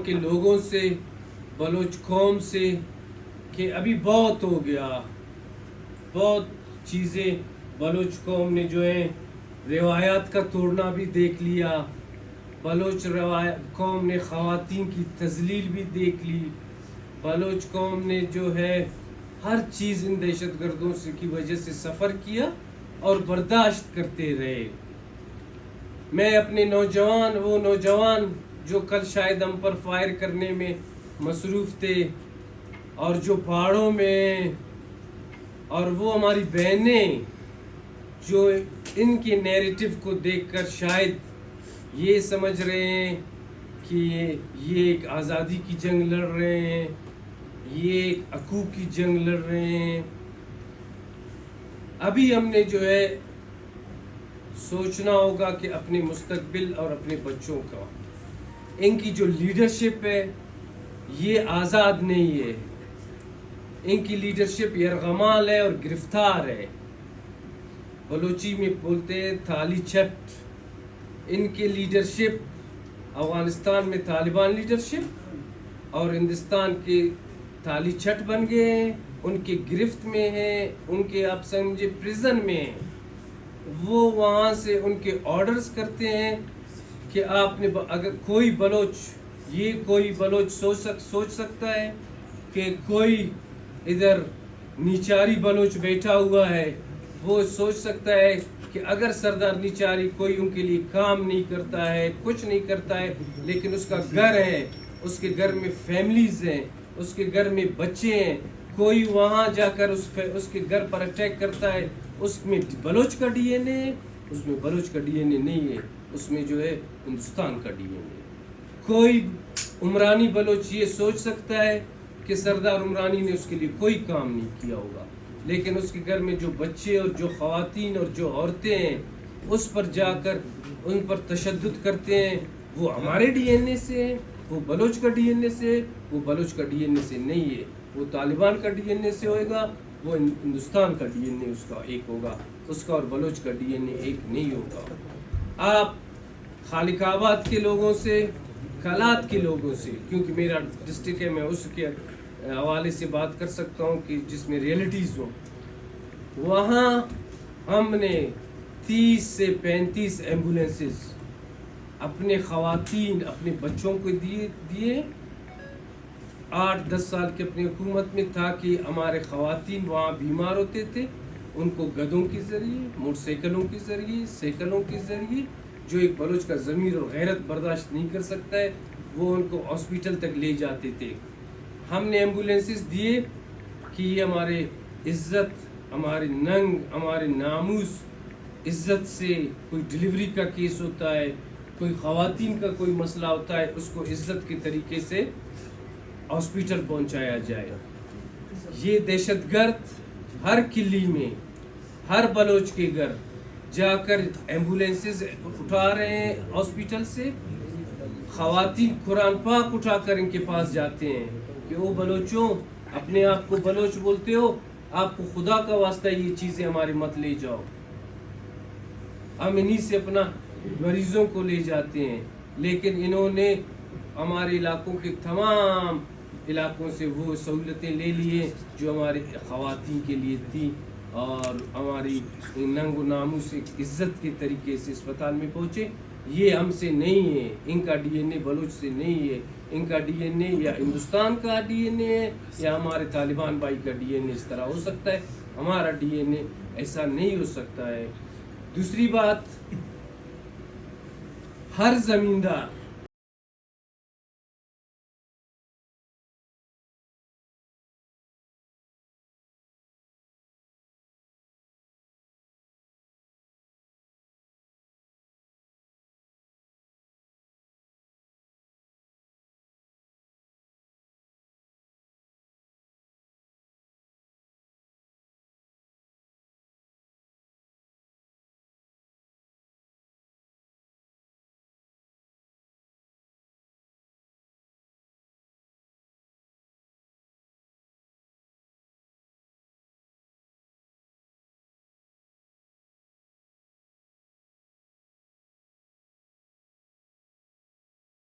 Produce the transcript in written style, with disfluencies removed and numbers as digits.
کے لوگوں سے، بلوچ قوم سے کہ ابھی بہت ہو گیا، بہت چیزیں بلوچ قوم نے جو ہے روایات کا توڑنا بھی دیکھ لیا، بلوچ قوم نے خواتین کی تذلیل بھی دیکھ لی، بلوچ قوم نے جو ہے ہر چیز ان دہشت گردوں سے کی وجہ سے سفر کیا اور برداشت کرتے رہے۔ میں اپنے وہ نوجوان جو کل شاید ہم پر فائر کرنے میں مصروف تھے اور جو پہاڑوں میں، اور وہ ہماری بہنیں جو ان کے نیریٹو کو دیکھ کر شاید یہ سمجھ رہے ہیں کہ یہ ایک آزادی کی جنگ لڑ رہے ہیں، یہ ایک حقوق کی جنگ لڑ رہے ہیں۔ ابھی ہم نے جو ہے سوچنا ہوگا کہ اپنے مستقبل اور اپنے بچوں کا، ان کی جو لیڈرشپ ہے یہ آزاد نہیں ہے، ان کی لیڈرشپ یرغمال ہے اور گرفتار ہے، بلوچی میں بولتے ہیں تھالی چھٹ۔ ان کے لیڈرشپ افغانستان میں طالبان لیڈرشپ اور ہندوستان کے تھالی چھٹ بن گئے ہیں، ان کے گرفت میں ہیں، ان کے آپ سمجھے پریزن میں ہیں۔ وہ وہاں سے ان کے آرڈرز کرتے ہیں کہ آپ نے اگر کوئی بلوچ سوچ سکتا ہے کہ کوئی ادھر نیچاری بلوچ بیٹھا ہوا ہے، وہ سوچ سکتا ہے کہ اگر سردار نیچاری کوئی ان کے لیے کام نہیں کرتا ہے، کچھ نہیں کرتا ہے، لیکن اس کا گھر ہے، اس کے گھر میں فیملیز ہیں، اس کے گھر میں بچے ہیں، کوئی وہاں جا کر اس کے گھر پر اٹیک کرتا ہے، اس میں بلوچ کا ڈی این اے ہے، اس میں بلوچ کا ڈی این اے نہیں ہے، اس میں جو ہے ہندوستان کا ڈی این اے ہے۔ کوئی عمرانی بلوچ یہ سوچ سکتا ہے کہ سردار عمرانی نے اس کے لیے کوئی کام نہیں کیا ہوگا، لیکن اس کے گھر میں جو بچے اور جو خواتین اور جو عورتیں ہیں اس پر جا کر ان پر تشدد کرتے ہیں، وہ ہمارے ڈی این اے سے ہیں، وہ بلوچ کا ڈی این اے سے، وہ بلوچ کا ڈی این اے سے نہیں ہے، وہ طالبان کا ڈی این اے سے ہوگا، وہ ہندوستان کا ڈی این اے اس کا ایک ہوگا، اس کا اور بلوچ کا ڈی این اے ایک نہیں ہوگا۔ آپ خالق آباد کے لوگوں سے، کلات کے لوگوں سے، کیونکہ میرا ڈسٹرکٹ ہے میں اس کے حوالے سے بات کر سکتا ہوں کہ جس میں ریئلٹیز ہوں، وہاں ہم نے 30 سے 35 ایمبولینسز اپنے خواتین اپنے بچوں کو دیے 8-10 سال کی اپنی حکومت میں، تاکہ ہمارے خواتین وہاں بیمار ہوتے تھے، ان کو گدھوں کے ذریعے، موٹر سائیکلوں کے ذریعے، سائیکلوں کے ذریعے، جو ایک بلوچ کا ضمیر اور غیرت برداشت نہیں کر سکتا ہے، وہ ان کو ہاسپیٹل تک لے جاتے تھے۔ ہم نے ایمبولینسز دیے کہ یہ ہمارے عزت، ہمارے ننگ، ہمارے ناموس عزت سے کوئی ڈلیوری کا کیس ہوتا ہے، کوئی خواتین کا کوئی مسئلہ ہوتا ہے، اس کو عزت کے طریقے سے ہاسپیٹل پہنچایا جائے۔ یہ دہشت گرد ہر قلعے میں، ہر بلوچ کے گھر جا کر ایمبولینسز اٹھا رہے ہیں ہاسپیٹل سے، خواتین قرآن پاک اٹھا کر ان کے پاس جاتے ہیں کہ وہ بلوچوں، اپنے آپ کو بلوچ بولتے ہو، آپ کو خدا کا واسطہ یہ چیزیں ہمارے مت لے جاؤ۔ ہم انہی سے اپنا مریضوں کو لے جاتے ہیں، لیکن انہوں نے ہمارے علاقوں کے تمام علاقوں سے وہ سہولتیں لے لیے جو ہمارے خواتین کے لیے تھی، اور ہماری ننگ و ناموس ایک عزت کے طریقے سے اسپتال میں پہنچے۔ یہ ہم سے نہیں ہے، ان کا ڈی این اے بلوچ سے نہیں ہے، ان کا ڈی این اے یا ہندوستان کا ڈی این اے ہے یا ہمارے طالبان بھائی کا ڈی این اے اس طرح ہو سکتا ہے، ہمارا ڈی این اے ایسا نہیں ہو سکتا ہے۔ دوسری بات، ہر زمیندار